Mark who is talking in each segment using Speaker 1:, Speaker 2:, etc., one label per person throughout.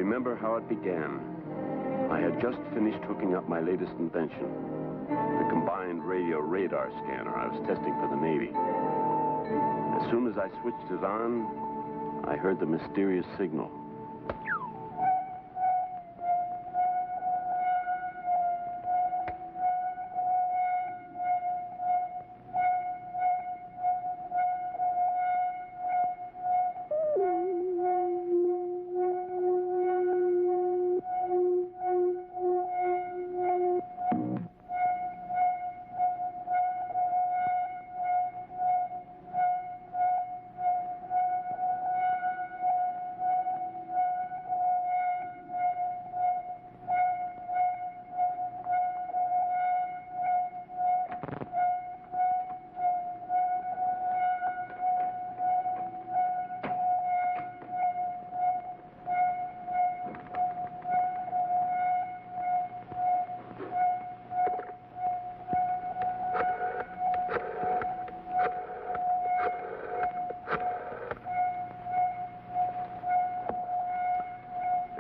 Speaker 1: remember how it began. I had just finished hooking up my latest invention, the combined radio radar scanner I was testing for the Navy. As soon as I switched it on, I heard the mysterious signal.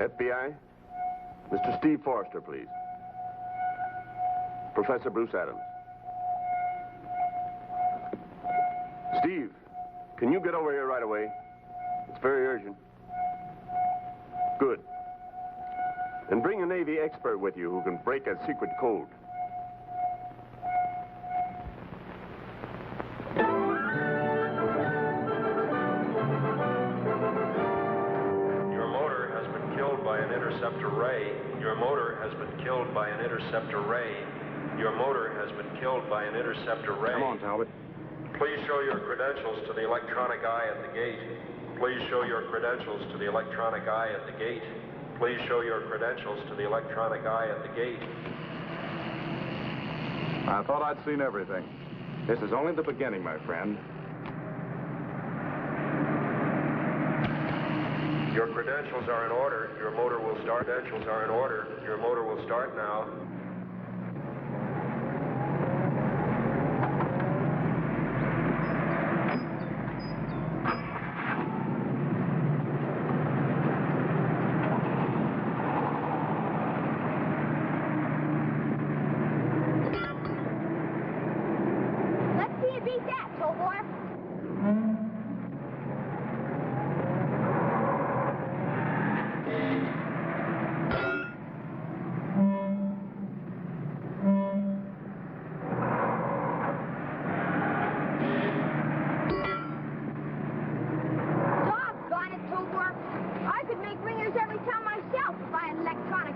Speaker 1: FBI? Mr. Steve Forrester, please. Professor Bruce Adams. Steve, can you get over here right away? It's very urgent. Good. And bring a Navy expert with you who can break a secret code.
Speaker 2: Interceptor ray. Your motor has been killed by an interceptor ray. Your motor has been killed by an interceptor ray.
Speaker 1: Come on, Talbot.
Speaker 2: Please show your credentials to the electronic eye at the gate. Please show your credentials to the electronic eye at the gate. Please show your credentials to the electronic eye at the gate.
Speaker 3: I thought I'd seen everything. This is only the beginning, my friend.
Speaker 2: Your credentials are in order. Your motor will start. Credentials are in order. Your motor will start now.
Speaker 4: Let's see you beat that, Tobor.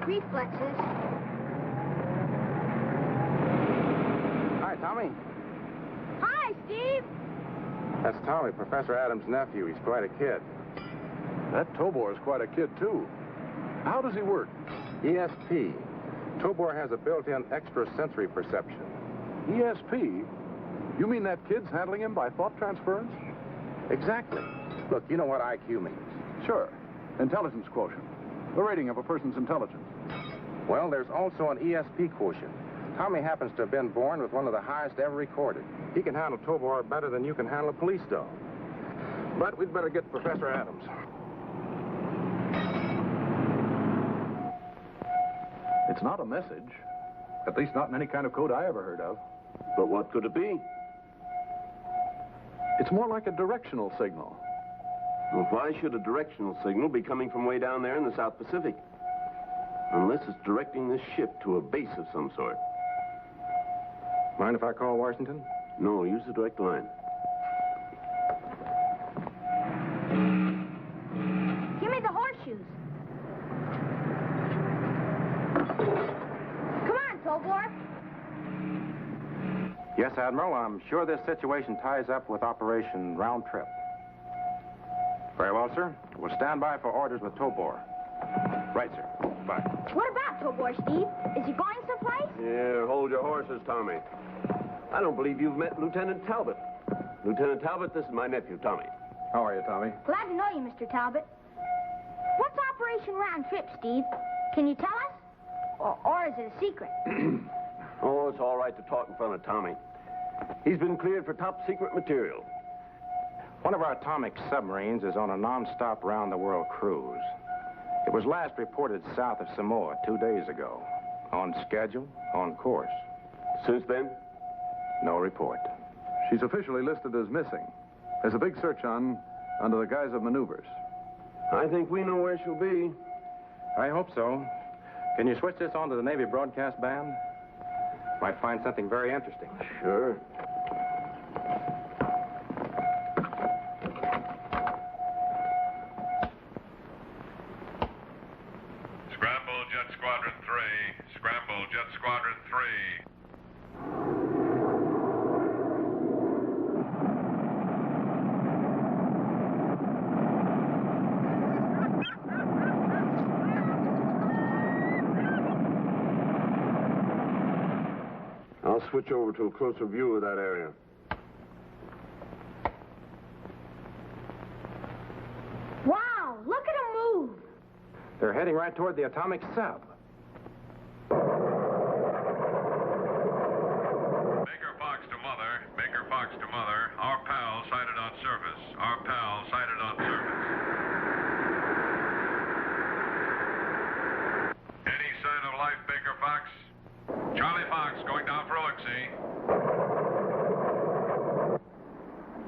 Speaker 4: Reflexes.
Speaker 3: Hi, Tommy.
Speaker 4: Hi, Steve.
Speaker 3: That's Tommy, Professor Adams' nephew. He's quite a kid.
Speaker 5: That Tobor is quite a kid, too. How does he work?
Speaker 3: ESP. Tobor has a built-in extrasensory perception.
Speaker 5: ESP? You mean that kid's handling him by thought transference?
Speaker 3: Exactly. Look, you know what IQ means.
Speaker 5: Sure. Intelligence quotient. The rating of a person's intelligence.
Speaker 3: Well, there's also an ESP quotient. Tommy happens to have been born with one of the highest ever recorded. He can handle Tobor better than you can handle a police dog. But we'd better get Professor Adams.
Speaker 5: It's not a message. At least not in any kind of code I ever heard of.
Speaker 1: But what could it be?
Speaker 5: It's more like a directional signal.
Speaker 1: Well, why should a directional signal be coming from way down there in the South Pacific? Unless it's directing this ship to a base of some sort.
Speaker 3: Mind if I call Washington?
Speaker 1: No, use the direct line.
Speaker 4: Give me the horseshoes. Come on, Tobor.
Speaker 3: Yes, Admiral. I'm sure this situation ties up with Operation Round Trip. Very well, sir. We'll stand by for orders with Tobor. Right, sir. Bye.
Speaker 4: What about Tobor, Steve? Is he going someplace?
Speaker 1: Here, hold your horses, Tommy. I don't believe you've met Lieutenant Talbot. Lieutenant Talbot, this is my nephew, Tommy.
Speaker 5: How are you, Tommy?
Speaker 4: Glad to know you, Mr. Talbot. What's Operation Round Trip, Steve? Can you tell us? Or is it a secret?
Speaker 1: Oh, it's all right to talk in front of Tommy. He's been cleared for top secret material.
Speaker 3: One of our atomic submarines is on a non-stop round-the-world cruise. It was last reported south of Samoa 2 days ago. On schedule, on course.
Speaker 1: Since then?
Speaker 3: No report.
Speaker 5: She's officially listed as missing. There's a big search on under the guise of maneuvers.
Speaker 1: I think we know where she'll be.
Speaker 3: I hope so. Can you switch this on to the Navy broadcast band? Might find something very interesting.
Speaker 1: Sure.
Speaker 6: Scramble Jet Squadron 3. Scramble Jet Squadron 3.
Speaker 1: I'll switch over to a closer view of that area.
Speaker 4: Wow, look at them move.
Speaker 3: They're heading right toward the atomic sub.
Speaker 6: Baker Fox to Mother. Baker Fox to Mother. Our pal sighted on surface. Our pal sighted on surface. Any sign of life, Baker Fox? Charlie Fox going down for Elixir.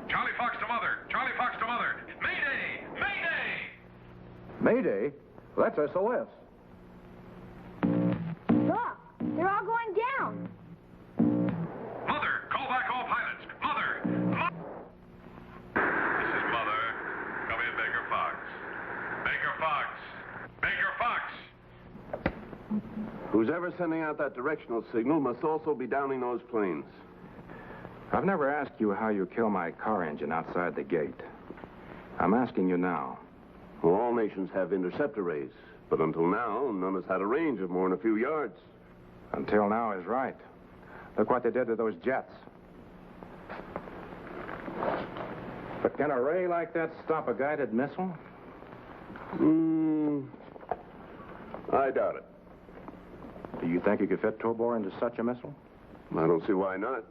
Speaker 6: Charlie Fox to Mother. Charlie Fox to Mother. Mayday! Mayday!
Speaker 5: Mayday? Well, that's SOS.
Speaker 4: Look, they're all going down.
Speaker 6: Mother, call back all pilots. Mother! This is Mother. Come in, Baker Fox. Baker Fox. Baker Fox!
Speaker 1: Who's ever sending out that directional signal must also be downing those planes.
Speaker 3: I've never asked you how you kill my car engine outside the gate. I'm asking you now.
Speaker 1: Well, all nations have intercept arrays, but until now, none has had a range of more than a few yards.
Speaker 3: Until now is right. Look what they did to those jets. But can a ray like that stop a guided missile?
Speaker 1: I doubt it.
Speaker 3: Do you think you could fit Tobor into such a missile?
Speaker 1: I don't see why not.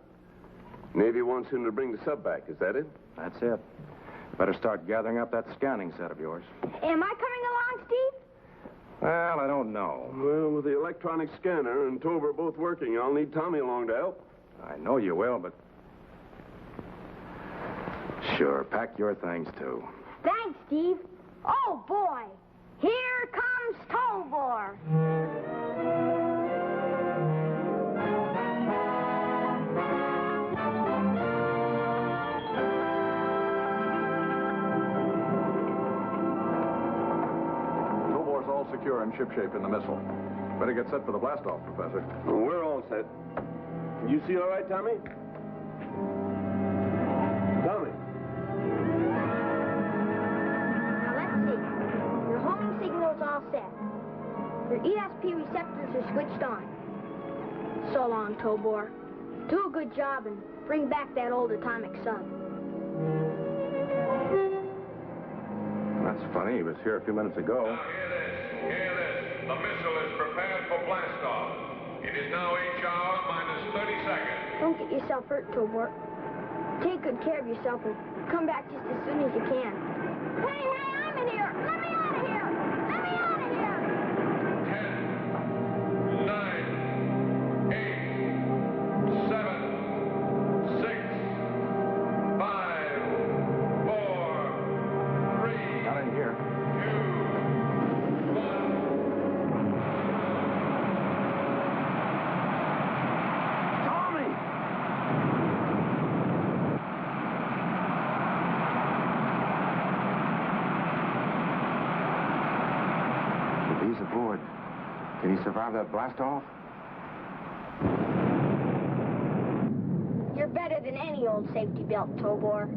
Speaker 1: Navy wants him to bring the sub back, is that it?
Speaker 3: That's it. Better start gathering up that scanning set of yours.
Speaker 4: Am I coming along, Steve?
Speaker 3: Well, I don't know.
Speaker 1: Well, with the electronic scanner and Tober both working, I'll need Tommy along to help.
Speaker 3: I know you will, but... Sure, pack your things, too.
Speaker 4: Thanks, Steve. Oh, boy. Here comes Tobor.
Speaker 5: Tobor's all secure and shipshape in the missile. Better get set for the blast-off, Professor.
Speaker 1: Well, we're all set. You see all right, Tommy? Tommy.
Speaker 4: Now, let's see. Your homing signal's all set. Your ESP receptors are switched on. So long, Tobor. Do a good job and bring back that old atomic sub.
Speaker 3: That's funny. He was here a few minutes ago.
Speaker 6: Now hear this. Hear this. The missile is prepared for blastoff. It is now each hour minus 30 seconds.
Speaker 4: Don't get yourself hurt, Tobor. Take good care of yourself and come back just as soon as you can. Hey, I'm in here! Let me out of here! Let me out of here!
Speaker 6: 10, 9, 8, 7, 6, 5, 4, 3,
Speaker 3: Not in here.
Speaker 6: 2, 1.
Speaker 1: Tommy!
Speaker 3: If he's aboard, can he survive that blast-off?
Speaker 4: You're better than any old safety belt, Tobor.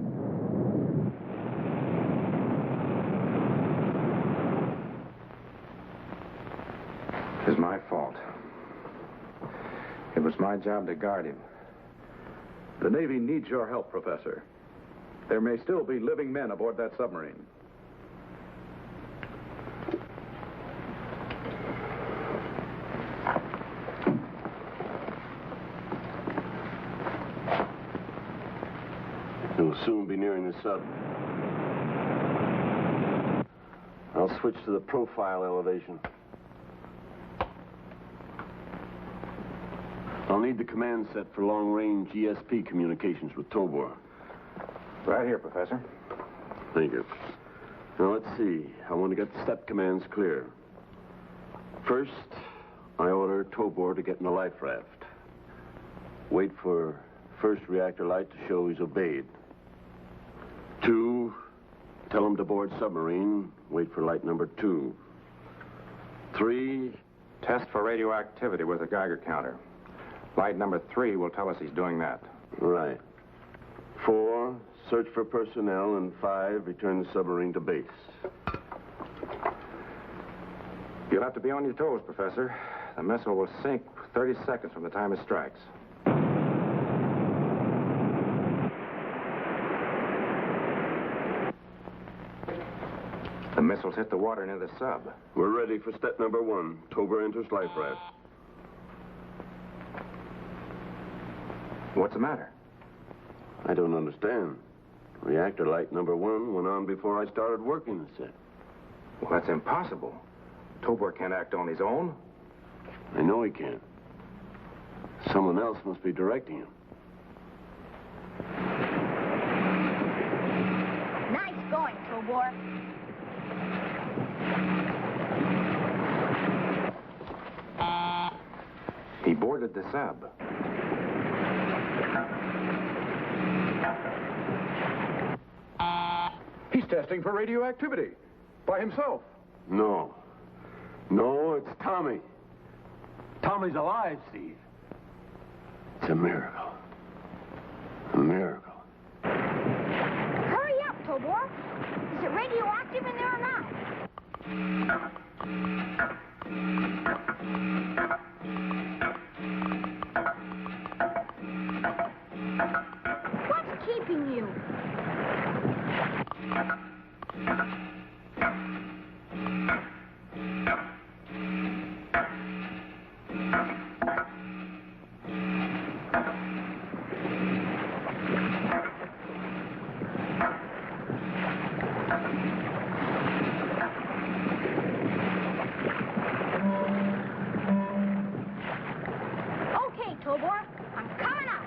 Speaker 3: It's my fault. It was my job to guard him.
Speaker 5: The Navy needs your help, Professor. There may still be living men aboard that submarine.
Speaker 1: He'll soon be nearing the sub. I'll I'll switch to the profile elevation. I'll need the command set for long-range ESP communications with Tobor.
Speaker 3: Right here, Professor.
Speaker 1: Thank you. Now, let's see. I want to get the step commands clear. First, I order Tobor to get in the life raft. Wait for first reactor light to show he's obeyed. 2, tell him to board submarine. Wait for light number 2. 3,
Speaker 3: Test for radioactivity with a Geiger counter. Light number 3 will tell us he's doing that.
Speaker 1: right. 4, search for personnel. And 5, return the submarine to base.
Speaker 3: You'll have to be on your toes, Professor. The missile will sink 30 seconds from the time it strikes. The missiles hit the water near the sub.
Speaker 1: We're ready for step number 1. Tobor enters life raft.
Speaker 3: What's the matter?
Speaker 1: I don't understand. Reactor light number 1 went on before I started working the set.
Speaker 3: Well, that's impossible. Tobor can't act on his own.
Speaker 1: I know he can't. Someone else must be directing him.
Speaker 4: Nice going, Tobor.
Speaker 3: He boarded the sub.
Speaker 5: He's testing for radioactivity. By himself.
Speaker 1: No. No, it's Tommy. Tommy's alive, Steve. It's a miracle. A miracle.
Speaker 4: Hurry up, Tobor. Is it radioactive in there or not? What's keeping you? Okay, Tobor. I'm coming up.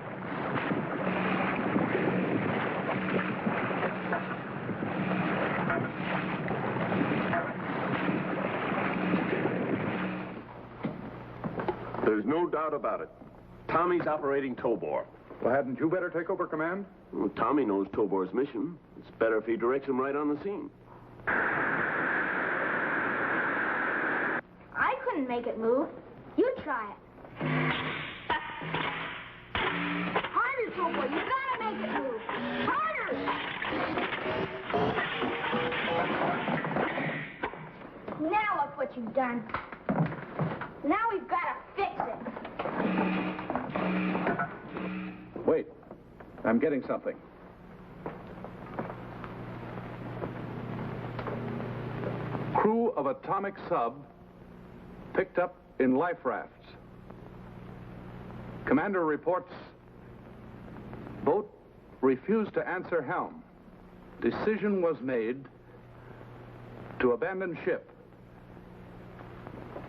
Speaker 1: There's no doubt about it. Tommy's operating Tobor.
Speaker 5: Well, hadn't you better take over command?
Speaker 1: Well, Tommy knows Tobor's mission. It's better if he directs him right on the scene.
Speaker 4: I couldn't make it move. You try it. Harder, Tobor. You gotta make it move. Harder! Now look what you've done. Now we've gotta fix it.
Speaker 5: Wait. I'm getting something. Crew of atomic sub picked up in life rafts. Commander reports boat refused to answer helm. Decision was made to abandon ship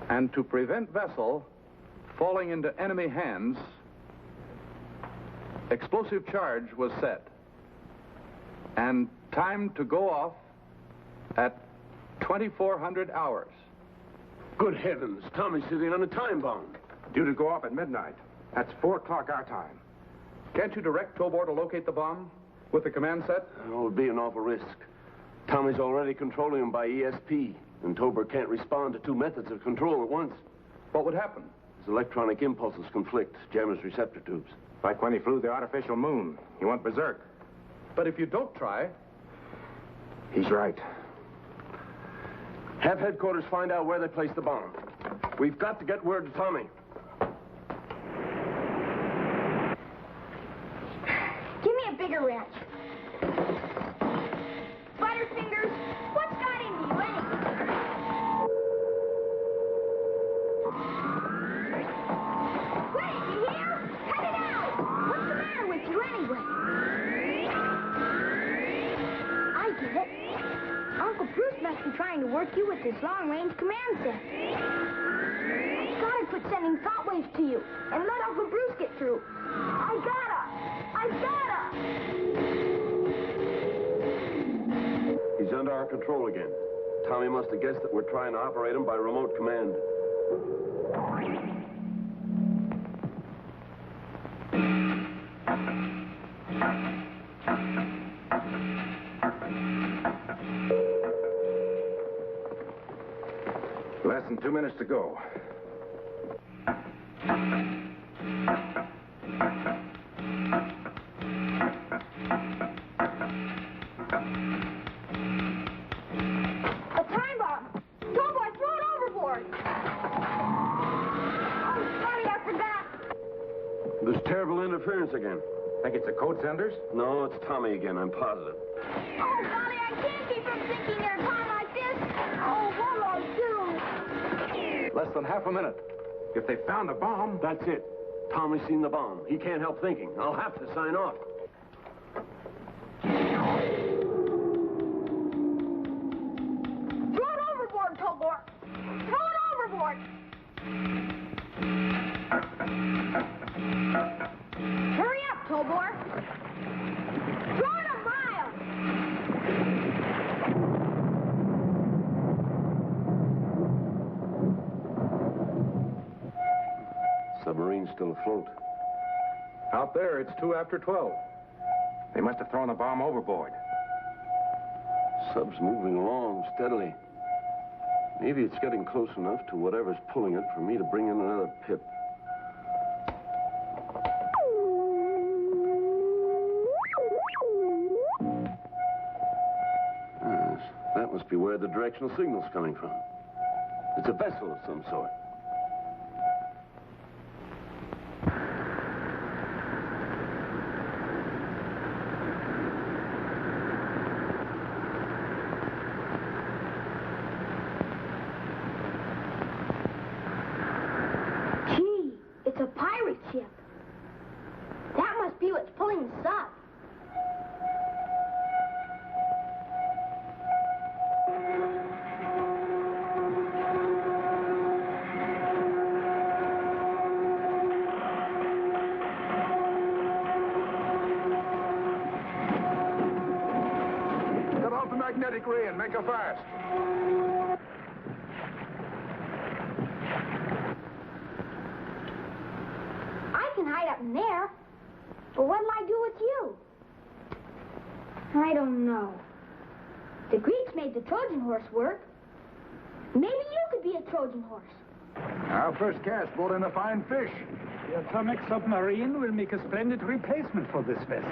Speaker 5: and to prevent vessel falling into enemy hands. Explosive charge was set and time to go off at 2400 hours.
Speaker 1: Good heavens, Tommy's sitting on a time bomb.
Speaker 3: Due to go off at midnight. That's 4 o'clock our time.
Speaker 5: Can't you direct Tobor to locate the bomb with the command set?
Speaker 1: Oh, it would be an awful risk. Tommy's already controlling him by ESP, and Tobor can't respond to 2 methods of control at once.
Speaker 5: What would happen?
Speaker 1: His electronic impulses conflict, jam his receptor tubes.
Speaker 3: Like when he flew the artificial moon. He went berserk.
Speaker 5: But if you don't try,
Speaker 3: He's right.
Speaker 1: Have headquarters find out where they placed the bomb. We've got to get word to Tommy.
Speaker 4: Give me a bigger wrench. Butterfingers, what's got into you anyway? Wait, you hear? Cut it out! What's the matter with you anyway? I get it. Our Uncle Bruce must be trying to work you with his long-range command set. Gotta quit sending thought waves to you and let Uncle Bruce get through. I gotta!
Speaker 1: He's under our control again. Tommy must have guessed that we're trying to operate him by remote command.
Speaker 3: Less than 2 minutes to go.
Speaker 4: A time bomb! Doughboy, throw it overboard! Oh, sorry, I forgot.
Speaker 1: There's terrible interference again.
Speaker 3: Think it's the code senders?
Speaker 1: No, it's Tommy again, I'm positive.
Speaker 4: Oh, Golly, I can't keep from thinking their time like this. Oh, what'll I do?
Speaker 3: Less than half a minute. If they found the bomb...
Speaker 1: That's it. Tommy's seen the bomb. He can't help thinking. I'll have to sign off.
Speaker 4: Throw it overboard, Tobor! Throw it overboard! Hurry up, Tobor! Throw it a mile!
Speaker 1: Submarine's still afloat.
Speaker 3: Out there, it's 2 after 12. They must have thrown the bomb overboard.
Speaker 1: Sub's moving along steadily. Maybe it's getting close enough to whatever's pulling it for me to bring in another pip. Yes, that must be where the directional signal's coming from. It's a vessel of some sort.
Speaker 4: Gee, it's a pirate ship. That must be what's pulling the sub.
Speaker 3: Cut off the magnetic ray and make her fast.
Speaker 4: I can hide up in there. But what'll I do with you? I don't know. The Greeks made the Trojan horse work. Maybe you could be a Trojan horse.
Speaker 3: Our first cast brought in a fine fish.
Speaker 7: The atomic submarine will make a splendid replacement for this vessel.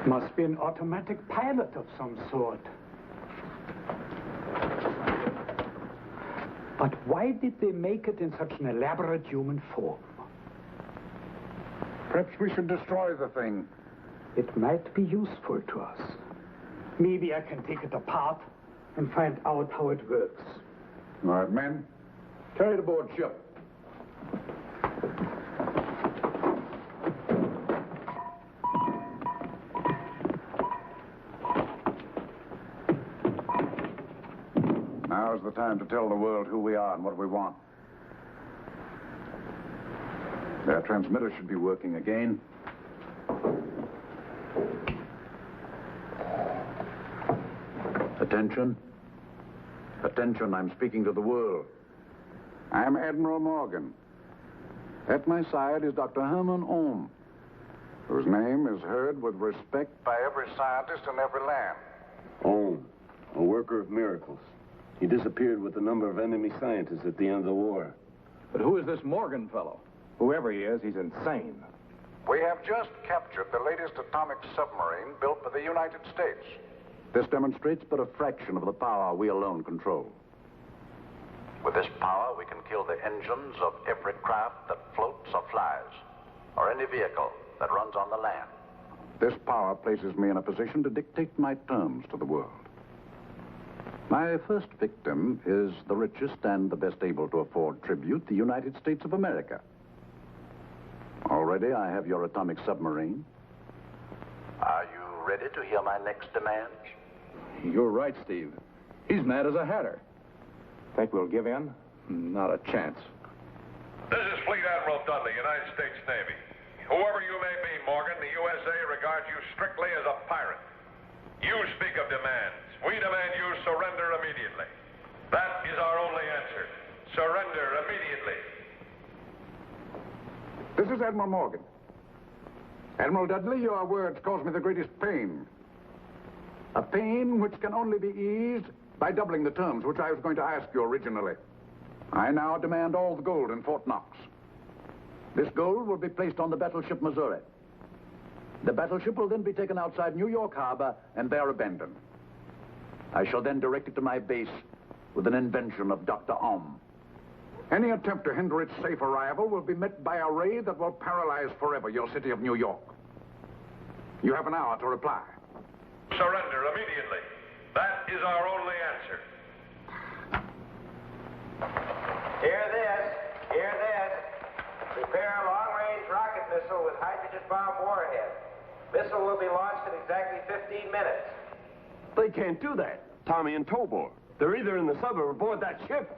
Speaker 7: Must be an automatic pilot of some sort. But why did they make it in such an elaborate human form?
Speaker 8: Perhaps we should destroy the thing.
Speaker 7: It might be useful to us. Maybe I can take it apart and find out how it works.
Speaker 8: All right, men, carry it aboard ship. Now's the time to tell the world who we are and what we want. Their transmitter should be working again. Attention. Attention, I'm speaking to the world. I'm Admiral Morgan. At my side is Dr. Herman Ohm, whose name is heard with respect by every scientist in every land.
Speaker 1: Ohm, a worker of miracles. He disappeared with a number of enemy scientists at the end of the war.
Speaker 5: But who is this Morgan fellow?
Speaker 3: Whoever he is, he's insane.
Speaker 8: We have just captured the latest atomic submarine built by the United States. This demonstrates but a fraction of the power we alone control.
Speaker 9: With this power, we can kill the engines of every craft that floats or flies, or any vehicle that runs on the land.
Speaker 8: This power places me in a position to dictate my terms to the world. My first victim is the richest and the best able to afford tribute, the United States of America. Already I have your atomic submarine.
Speaker 9: Are you ready to hear my next demands?
Speaker 5: You're right, Steve. He's mad as a hatter.
Speaker 3: Think we'll give in?
Speaker 5: Not a chance.
Speaker 6: This is Fleet Admiral Dudley, United States Navy. Whoever you may be, Morgan, the USA regards you strictly as a pirate. You speak of demands. We demand you surrender immediately. That is our only answer. Surrender immediately.
Speaker 8: This is Admiral Morgan. Admiral Dudley, your words cause me the greatest pain. A pain which can only be eased by doubling the terms which I was going to ask you originally. I now demand all the gold in Fort Knox. This gold will be placed on the battleship Missouri. The battleship will then be taken outside New York Harbor and there abandoned. I shall then direct it to my base with an invention of Dr. Ohm. Any attempt to hinder its safe arrival will be met by a ray that will paralyze forever your city of New York. You have an hour to reply.
Speaker 6: Surrender immediately. That is our only answer.
Speaker 10: Hear this. Hear this. Prepare a long-range rocket missile with hydrogen bomb warhead. Missile will be launched in exactly 15 minutes.
Speaker 1: They can't do that. Tommy and Tobor. They're either in the sub or aboard that ship.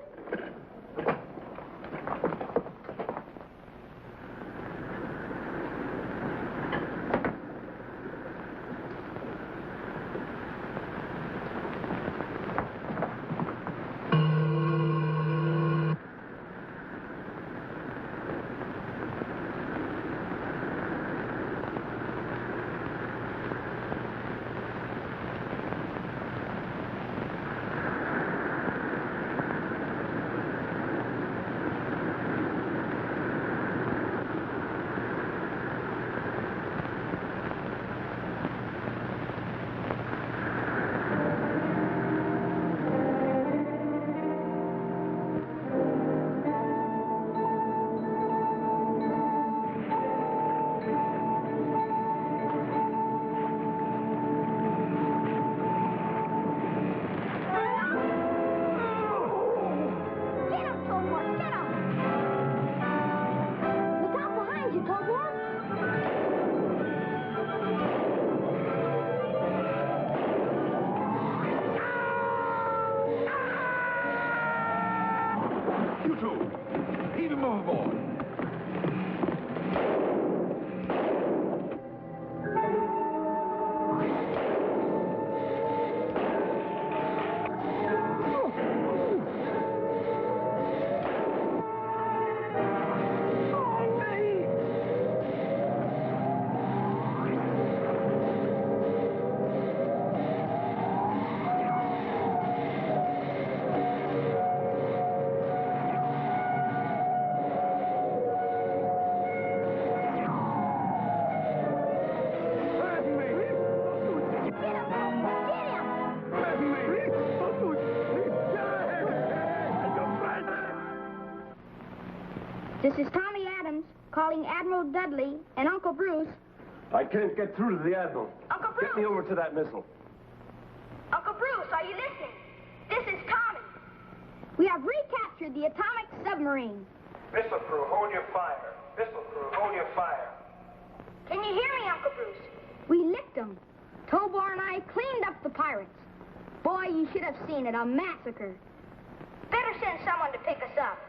Speaker 4: This is Tommy Adams calling Admiral Dudley and Uncle Bruce.
Speaker 11: I can't get through to the Admiral.
Speaker 4: Uncle Bruce!
Speaker 11: Get me over to that missile.
Speaker 4: Uncle Bruce, are you listening? This is Tommy. We have recaptured the atomic submarine.
Speaker 10: Missile crew, hold your fire. Missile crew, hold your fire.
Speaker 4: Can you hear me, Uncle Bruce? We licked them. Tobor and I cleaned up the pirates. Boy, you should have seen it, a massacre. Better send someone to pick us up.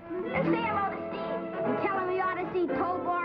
Speaker 4: And say hello to Steve. And tell him we ought to see Tobor